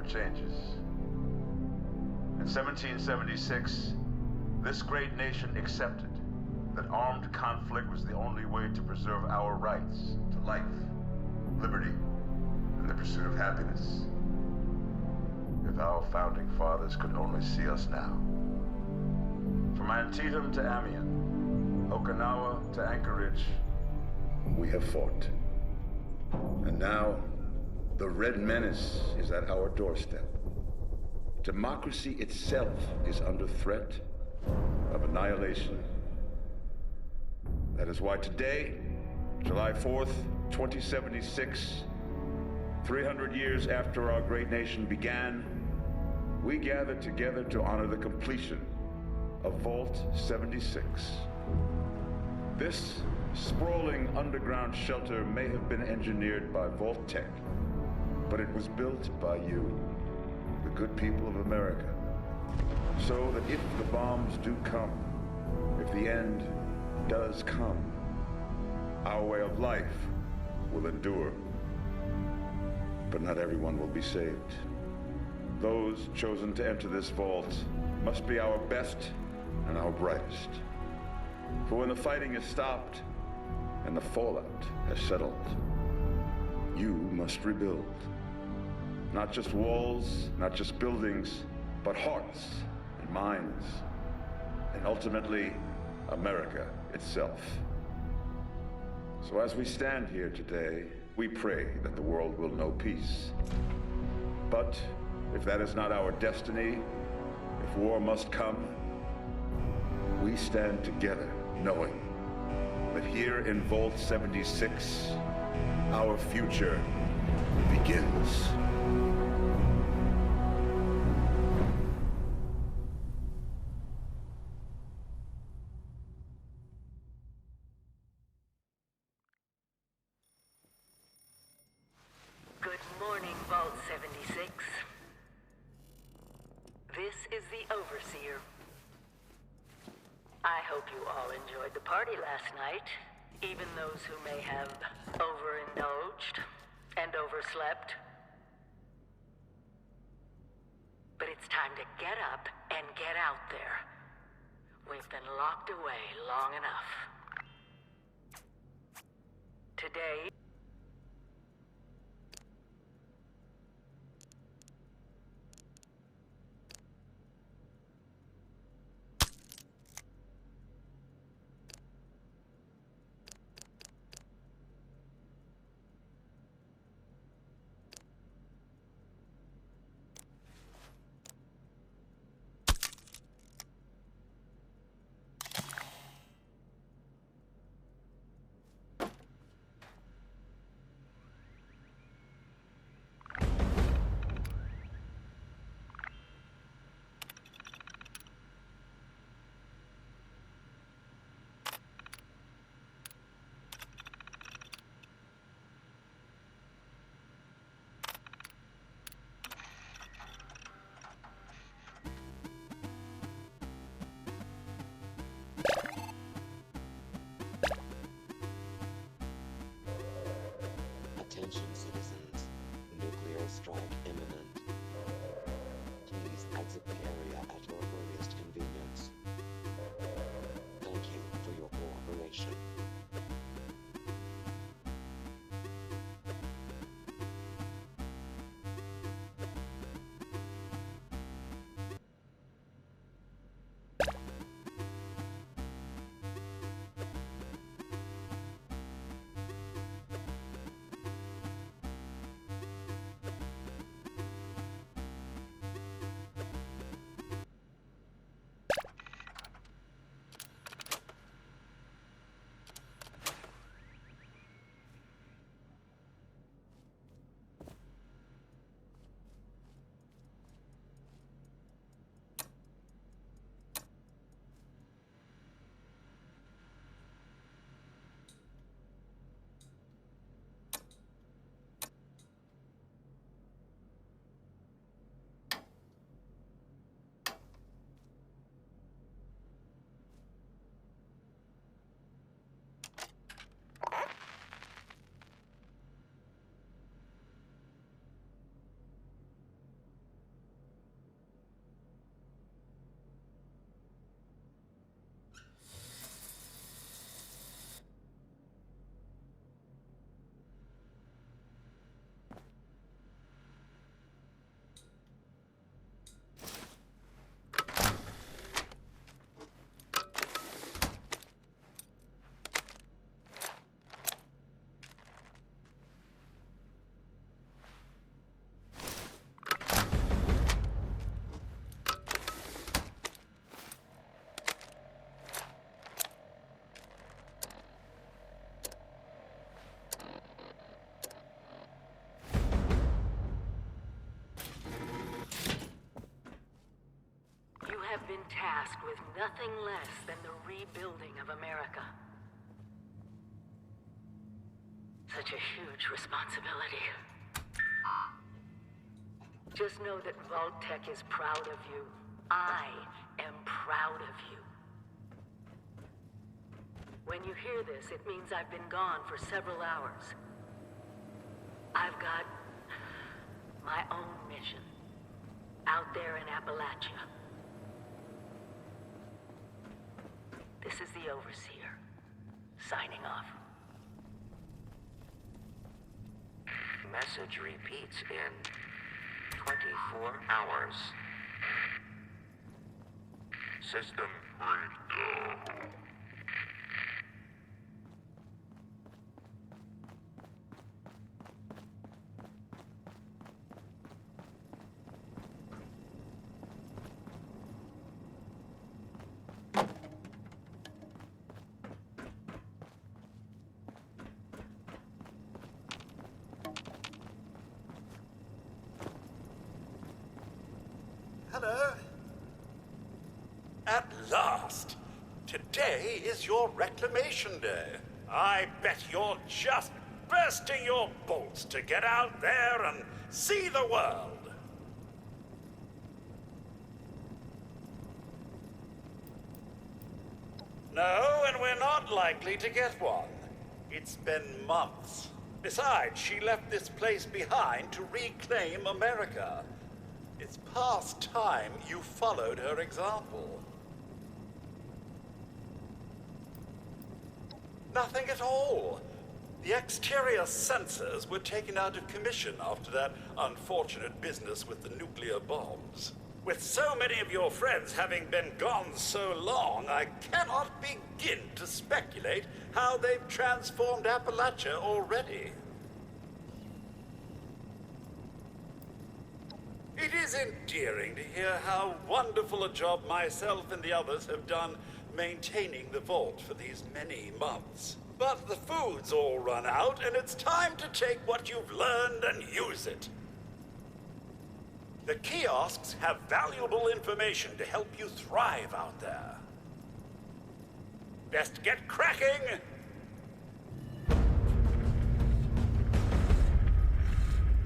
changes. In 1776, this great nation accepted that armed conflict was the only way to preserve our rights to life, liberty, and the pursuit of happiness. If our founding fathers could only see us now. From Antietam to Amiens, Okinawa to Anchorage, we have fought. And now, the Red Menace is at our doorstep. Democracy itself is under threat of annihilation. That is why today, July 4th, 2076, 300 years after our great nation began, we gathered together to honor the completion of Vault 76. This sprawling underground shelter may have been engineered by Vault Tech, but it was built by you, the good people of America, so that if the bombs do come, if the end does come, our way of life will endure. But not everyone will be saved. Those chosen to enter this vault must be our best and our brightest. For when the fighting is stopped and the fallout has settled, you must rebuild. Not just walls, not just buildings, but hearts and minds, and ultimately, America itself. So as we stand here today, we pray that the world will know peace. But if that is not our destiny, if war must come, we stand together knowing that here in Vault 76, our future begins. Good morning, Vault 76. This is the Overseer. I hope you all enjoyed the party last night, even those who may have overindulged and overslept. But it's time to get up and get out there. We've been locked away long enough. Today, Attention citizens, nuclear strike imminent. Please exit the area at your earliest convenience. Thank you for your cooperation. been tasked with nothing less than the rebuilding of America. Such a huge responsibility. Just know that Vault-Tec is proud of you. I am proud of you. When you hear this, it means I've been gone for several hours. I've got my own mission out there in Appalachia. This is the Overseer, signing off. Message repeats in 24 hours. System breakdown. Hello. At last! Today is your reclamation day. I bet you're just bursting your bolts to get out there and see the world. No, and we're not likely to get one. It's been months. Besides, she left this place behind to reclaim America. It's past time you followed her example. Nothing at all. The exterior sensors were taken out of commission after that unfortunate business with the nuclear bombs. With so many of your friends having been gone so long, I cannot begin to speculate how they've transformed Appalachia already. It is endearing to hear how wonderful a job myself and the others have done maintaining the vault for these many months. But the food's all run out, and it's time to take what you've learned and use it. The kiosks have valuable information to help you thrive out there. Best get cracking!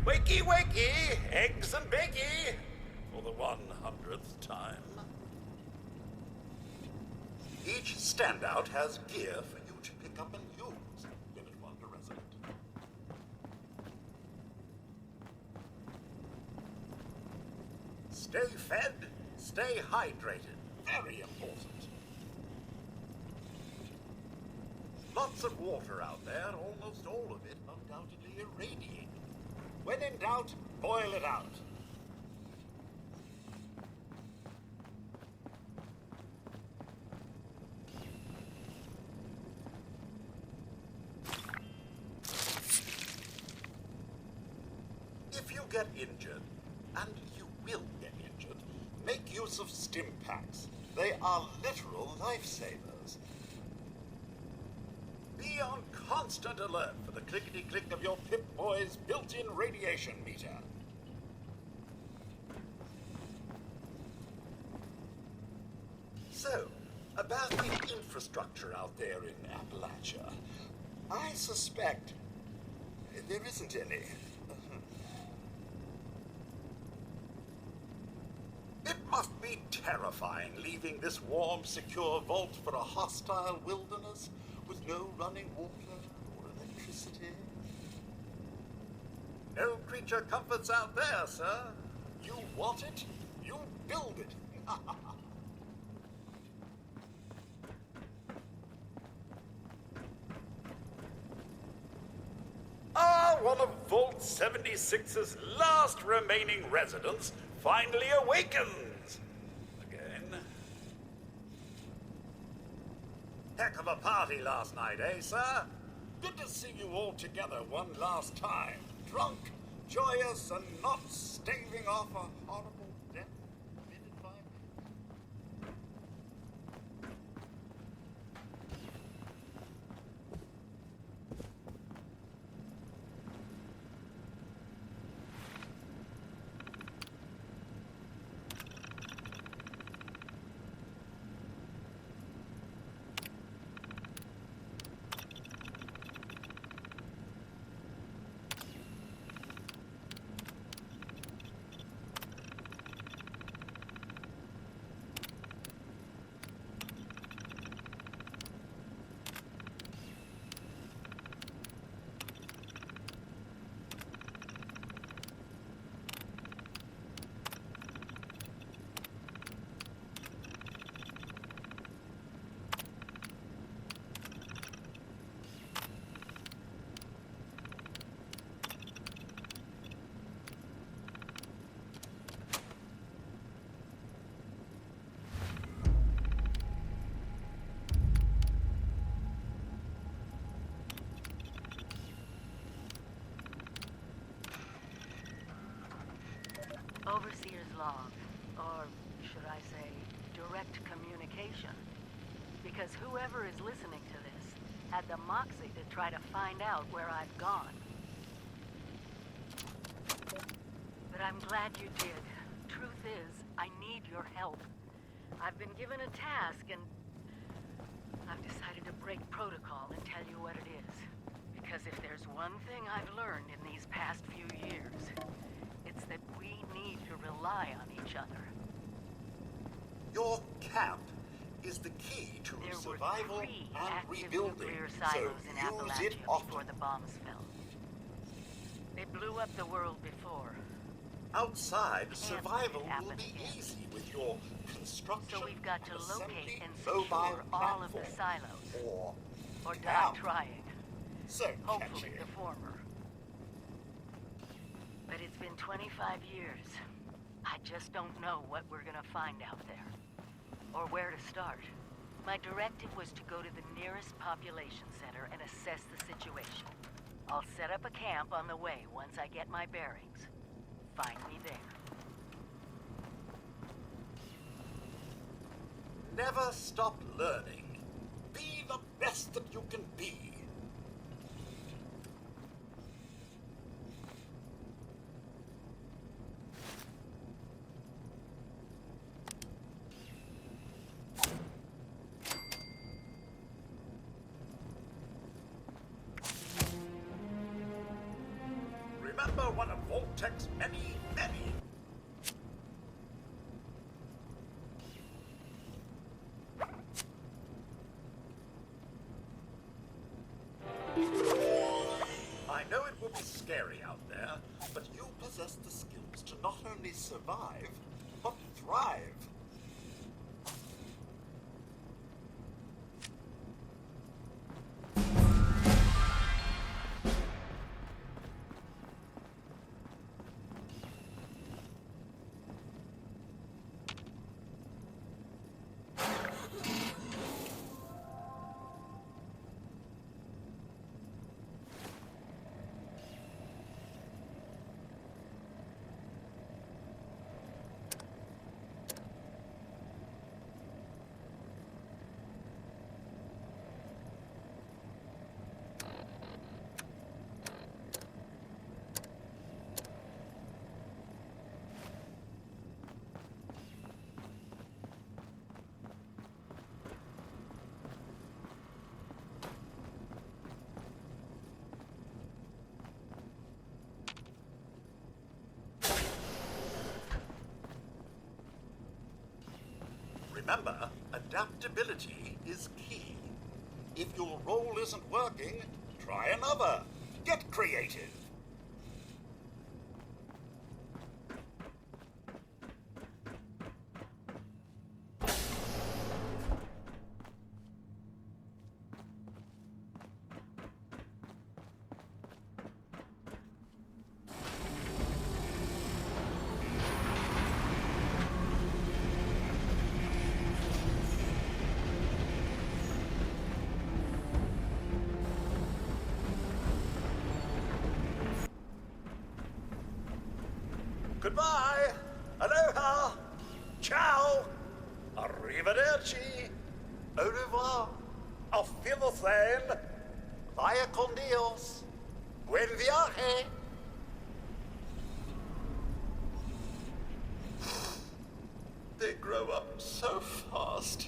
Wakey, wakey, eggs and bakey, for the 100th time. Each standout has gear for you to pick up and use. Limit 1 to resident. Stay fed, stay hydrated. Very important. Lots of water out there, almost all of it undoubtedly irradiated. When in doubt, boil it out. If you get injured, and you will get injured, make use of stim packs. They are literal lifesavers. Be on constant alert for the clickety-click of your Pip-Boy's built-in radiation meter. So, about the infrastructure out there in Appalachia, I suspect there isn't any. It must be terrifying leaving this warm, secure vault for a hostile wilderness with no running water or electricity. No creature comforts out there, sir. You want it, you build it. One of Vault 76's last remaining residents finally awakens. Again. Heck of a party last night, eh, sir? Good to see you all together one last time. Drunk, joyous, and not staving off a horrible death committed by me. log, or should I say, direct communication. Because whoever is listening to this had the moxie to try to find out where I've gone. But I'm glad you did. Truth is, I need your help. I've been given a task, and I've decided to break protocol and tell you what it is. Because if there's one thing I've learned in these past few years, it's that we need to rely on each other. Your camp is the key to There survival were 3 and active rebuilding, nuclear so silos in use Appalachia it often. before the bombs fell. They blew up the world before. Outside, Can't survival will happen be again. easy with your construction So we've got to and locate assembly and mobile secure all of the platform. silos. Or die camp. trying. So Hopefully catchy. the former. But it's been 25 years. I just don't know what we're gonna find out there. Or where to start. My directive was to go to the nearest population center and assess the situation. I'll set up a camp on the way once I get my bearings. Find me there. Never stop learning. Be the best that you can be. Remember one of Voltec's many, many I know it will be scary out there, but you possess the skills to not only survive, but thrive. Remember, adaptability is key. If your role isn't working, try another. Get creative. Goodbye. Aloha. Ciao. Arrivederci. Au revoir. Auf Wiedersehen. Vaya con Dios. Buen viaje. They grow up so fast.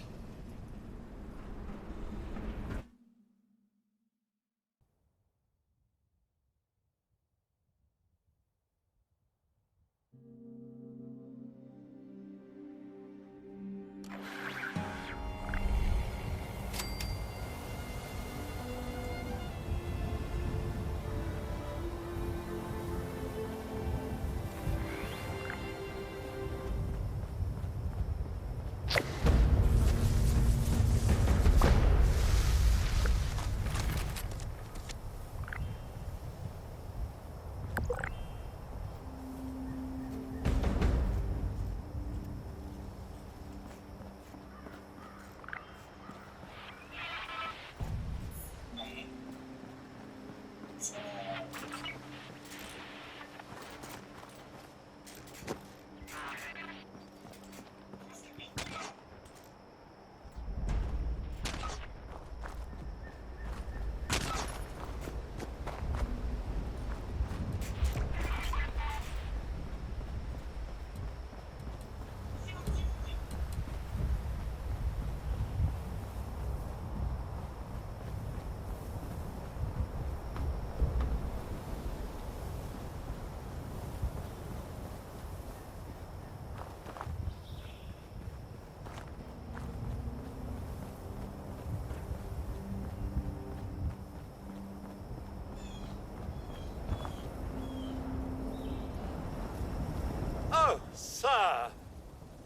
Oh, sir.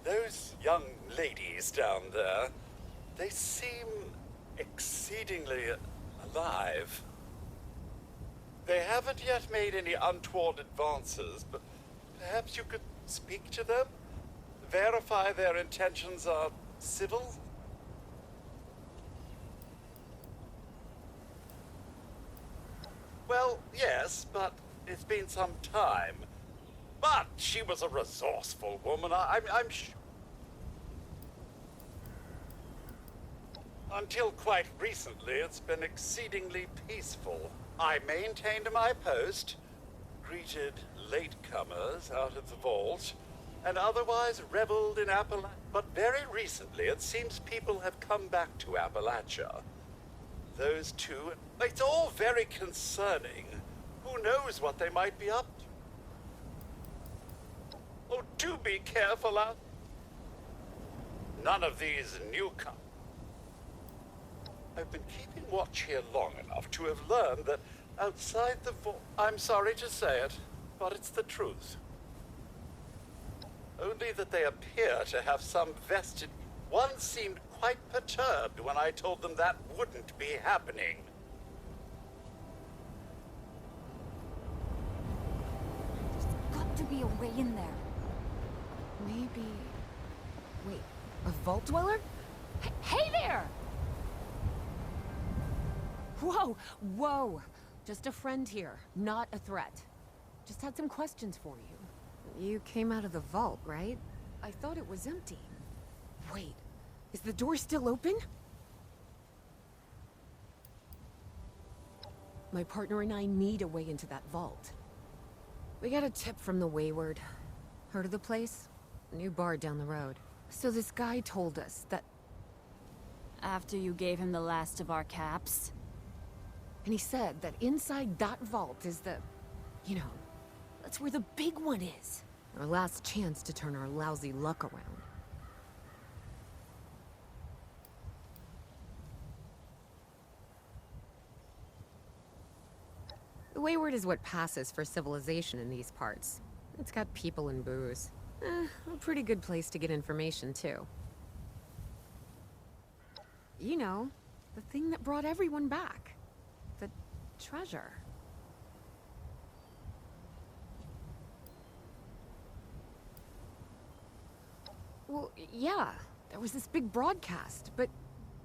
Those young ladies down there, they seem exceedingly alive. They haven't yet made any untoward advances, but perhaps you could speak to them? Verify their intentions are civil? Well, yes, but it's been some time. But she was a resourceful woman, I'm sure. Until quite recently, it's been exceedingly peaceful. I maintained my post, greeted latecomers out of the vault, and otherwise reveled in Appalachia. But very recently, it seems people have come back to Appalachia. Those two, it's all very concerning. Who knows what they might be up to? Oh, do be careful out. None of these newcomers. I've been keeping watch here long enough to have learned that outside the vault... I'm sorry to say it, but it's the truth. Only that they appear to have some vested... One seemed quite perturbed when I told them that wouldn't be happening. There's got to be a way in there. Maybe... Wait, a vault dweller? Hey there! Whoa, whoa! Just a friend here, not a threat. Just had some questions for you. You came out of the vault, right? I thought it was empty. Wait, is the door still open? My partner and I need a way into that vault. We got a tip from the Wayward. Heard of the place? New bar down the road. So this guy told us that... After you gave him the last of our caps? And he said that inside that vault is the... You know, that's where the big one is. Our last chance to turn our lousy luck around. The Wayward is what passes for civilization in these parts. It's got people and booze. A pretty good place to get information, too. You know, the thing that brought everyone back. The treasure. Well, yeah, there was this big broadcast, but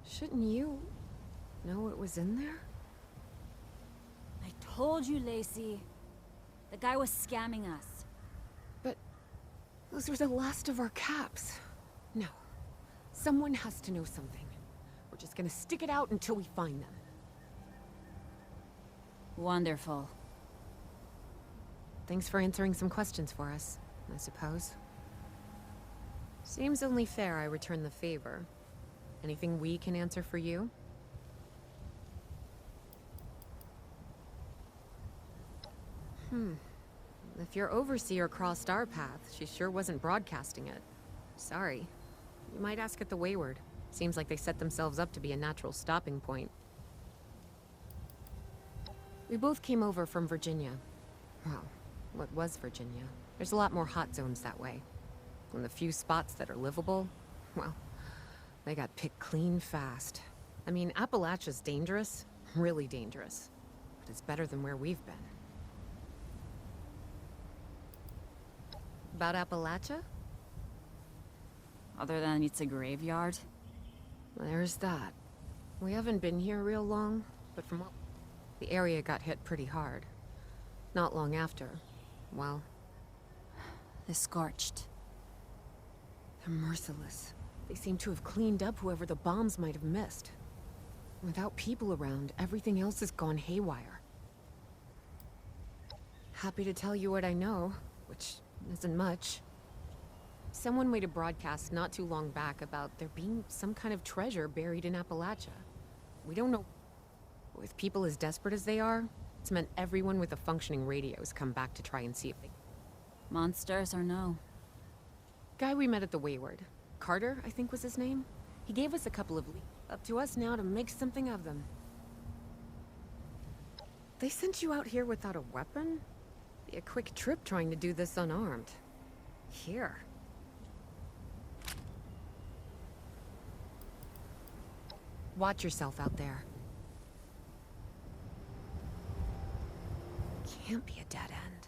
shouldn't you know what was in there? I told you, Lacey. The guy was scamming us. But those were the last of our caps. No, someone has to know something. We're just gonna stick it out until we find them. Wonderful. Thanks for answering some questions for us, I suppose. Seems only fair I return the favor. Anything we can answer for you? If your overseer crossed our path, she sure wasn't broadcasting it. Sorry. You might ask at the Wayward. Seems like they set themselves up to be a natural stopping point. We both came over from Virginia. Well, what was Virginia? There's a lot more hot zones that way. And the few spots that are livable, well, they got picked clean fast. I mean, Appalachia's dangerous, really dangerous. But it's better than where we've been. About Appalachia? Other than it's a graveyard? There's that. We haven't been here real long, but from what... The area got hit pretty hard. Not long after. Well... The Scorched. They're merciless. They seem to have cleaned up whoever the bombs might have missed. Without people around, everything else has gone haywire. Happy to tell you what I know, which isn't much. Someone made a broadcast not too long back about there being some kind of treasure buried in Appalachia. We don't know. With people as desperate as they are, it's meant everyone with a functioning radio has come back to try and see if they... Monsters or no? Guy we met at the Wayward. Carter, I think was his name. He gave us a couple of leads. Up to us now to make something of them. They sent you out here without a weapon? Be a quick trip trying to do this unarmed. Here. Watch yourself out there. Can't be a dead end.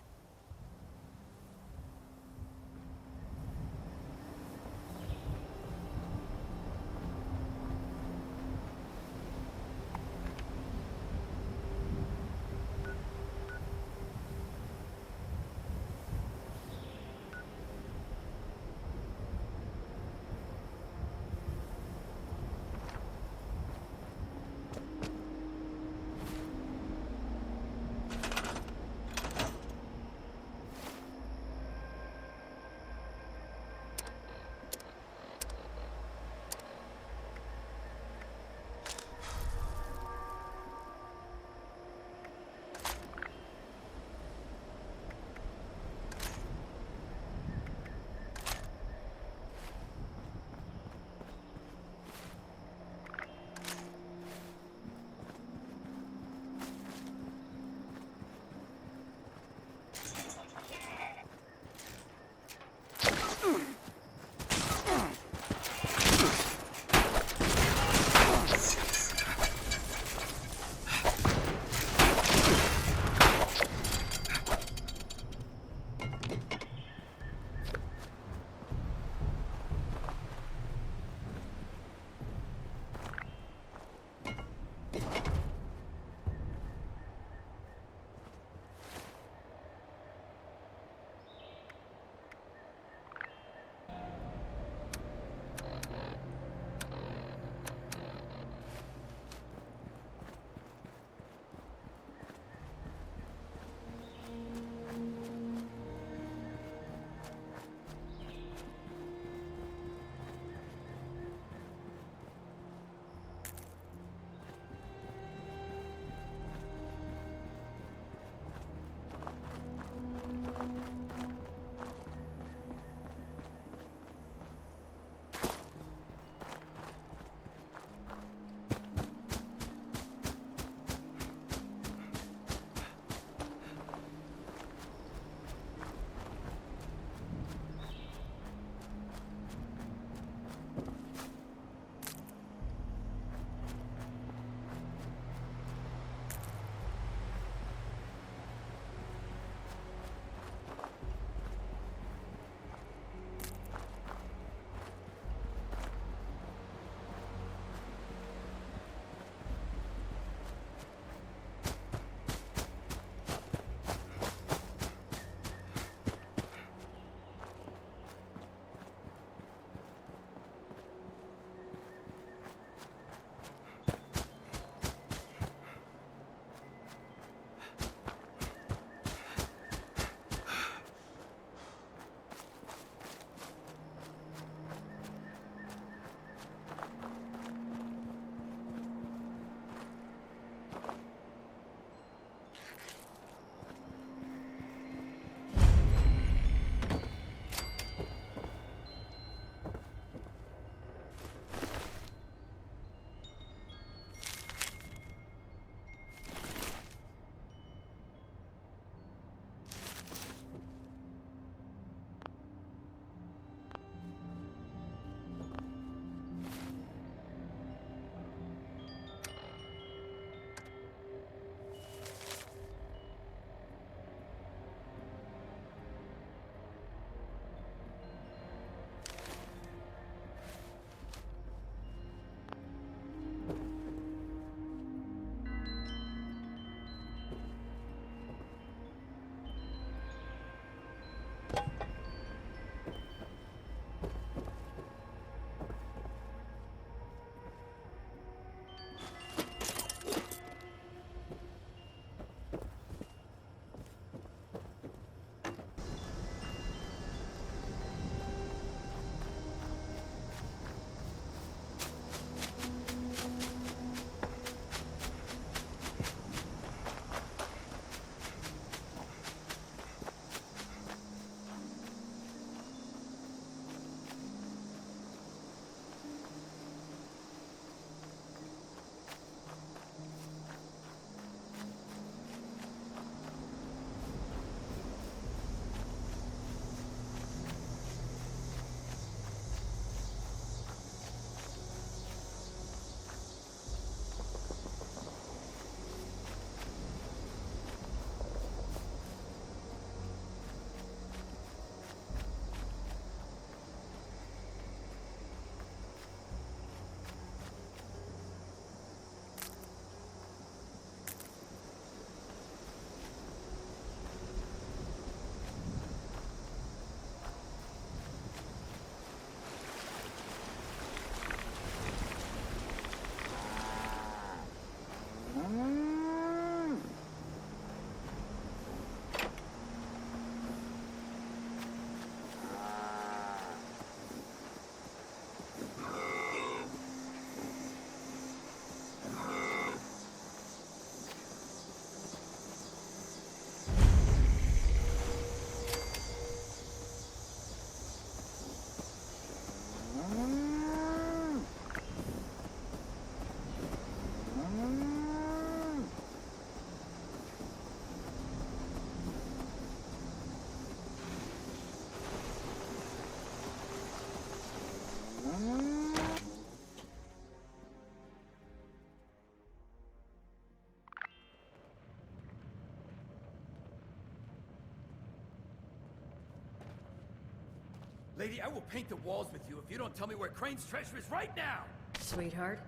Lady, I will paint the walls with you if you don't tell me where Crane's treasure is right now! Sweetheart,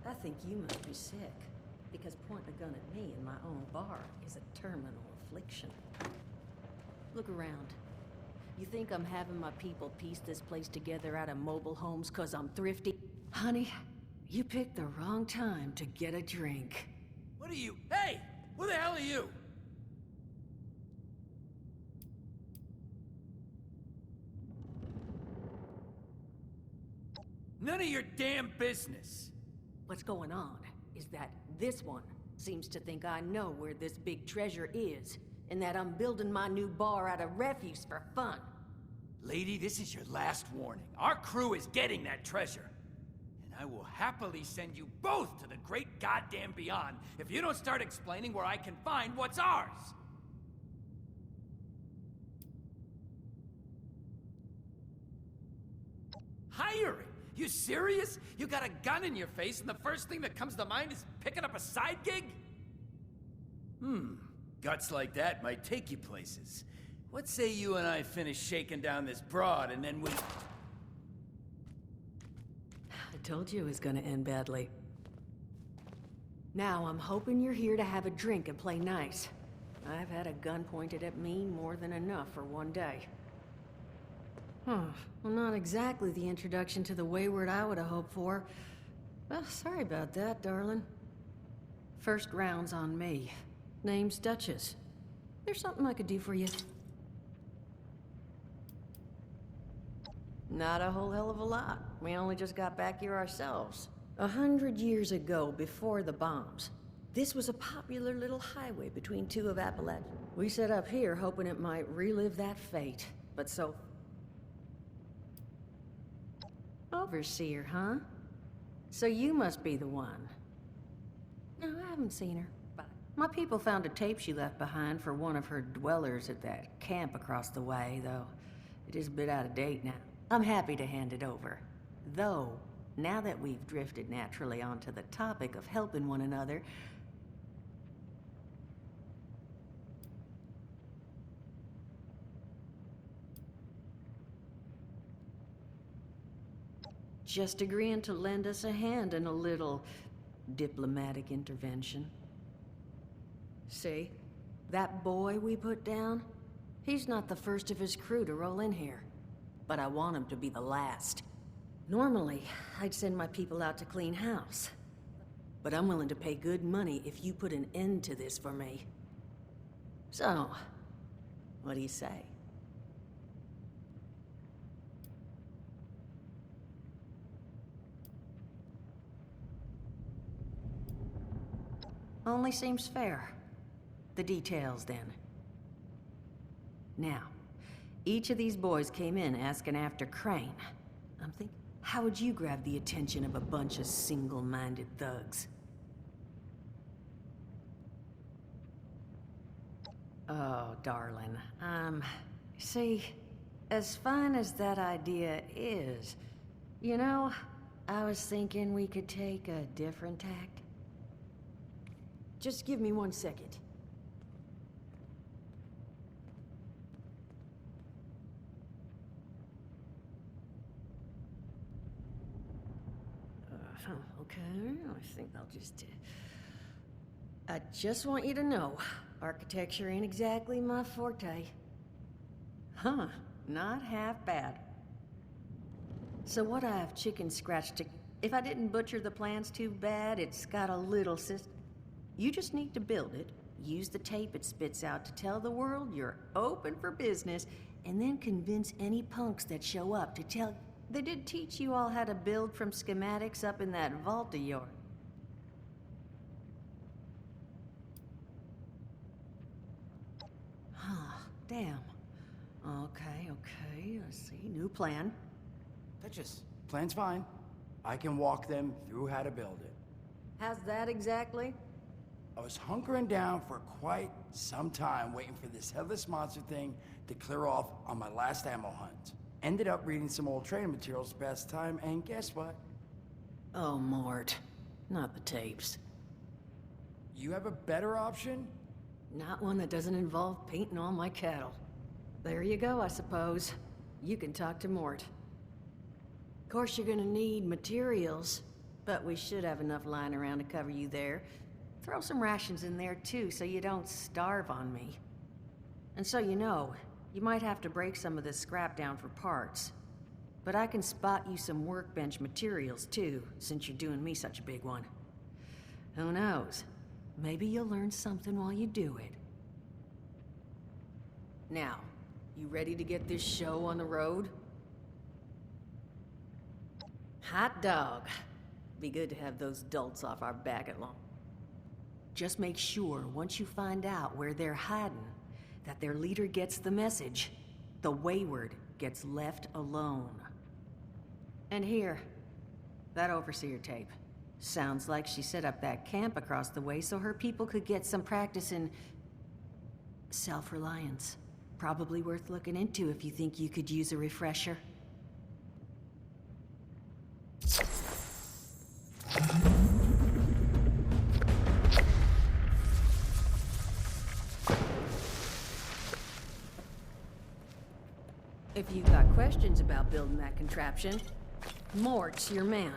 I think you must be sick. Because pointing a gun at me in my own bar is a terminal affliction. Look around. You think I'm having my people piece this place together out of mobile homes 'cause I'm thrifty? Honey, you picked the wrong time to get a drink. What are you? Hey! Who the hell are you? None of your damn business! What's going on is that this one seems to think I know where this big treasure is, and that I'm building my new bar out of refuse for fun. Lady, this is your last warning. Our crew is getting that treasure. And I will happily send you both to the great goddamn beyond if you don't start explaining where I can find what's ours! Hiring? You serious? You got a gun in your face and the first thing that comes to mind is picking up a side gig? Guts like that might take you places. What say you and I finish shaking down this broad and then we... I told you it was gonna end badly. Now I'm hoping you're here to have a drink and play nice. I've had a gun pointed at me more than enough for one day. Well, not exactly the introduction to the wayward I would have hoped for. Well, sorry about that, darling. First round's on me. Name's Duchess. There's something I could do for you. Not a whole hell of a lot. We only just got back here ourselves. 100 years ago, before the bombs, this was a popular little highway between two of Appalachia. We set up here hoping it might relive that fate, but so... Overseer, huh? So you must be the one. No, I haven't seen her, but my people found a tape she left behind for one of her dwellers at that camp across the way, though it is a bit out of date now. I'm happy to hand it over. Though, now that we've drifted naturally onto the topic of helping one another, just agreeing to lend us a hand in a little diplomatic intervention. See? That boy we put down? He's not the first of his crew to roll in here. But I want him to be the last. Normally, I'd send my people out to clean house. But I'm willing to pay good money if you put an end to this for me. So, what do you say? Only seems fair. The details, then. Now, each of these boys came in asking after Crane. I'm thinking, how would you grab the attention of a bunch of single-minded thugs? Oh, darling, see, as fine as that idea is, you know, I was thinking we could take a different tact. Just give me 1 second. Okay, I think I'll just... I just want you to know, architecture ain't exactly my forte. Huh, not half bad. So what I have chicken scratched to... If I didn't butcher the plans too bad, it's got a little system. You just need to build it, use the tape it spits out to tell the world you're open for business, and then convince any punks that show up to tell... They did teach you all how to build from schematics up in that vault of yours. Huh, damn. Okay, I see. New plan. Duchess, plan's fine. I can walk them through how to build it. How's that exactly? I was hunkering down for quite some time waiting for this headless monster thing to clear off on my last ammo hunt. Ended up reading some old training materials to pass time, and guess what? Oh, Mort. Not the tapes. You have a better option? Not one that doesn't involve painting all my cattle. There you go, I suppose. you can talk to Mort. Of course, you're gonna need materials, but we should have enough lying around to cover you there. Throw some rations in there too, so you don't starve on me. And so you know, you might have to break some of this scrap down for parts. But I can spot you some workbench materials too, since you're doing me such a big one. Who knows? Maybe you'll learn something while you do it. Now, you ready to get this show on the road? Hot dog. Be good to have those dolts off our back at long. Just make sure, once you find out where they're hiding, that their leader gets the message. The wayward gets left alone. And here, that overseer tape. Sounds like she set up that camp across the way so her people could get some practice in self-reliance. Probably worth looking into if you think you could use a refresher. If you've got questions about building that contraption, Mort's your man.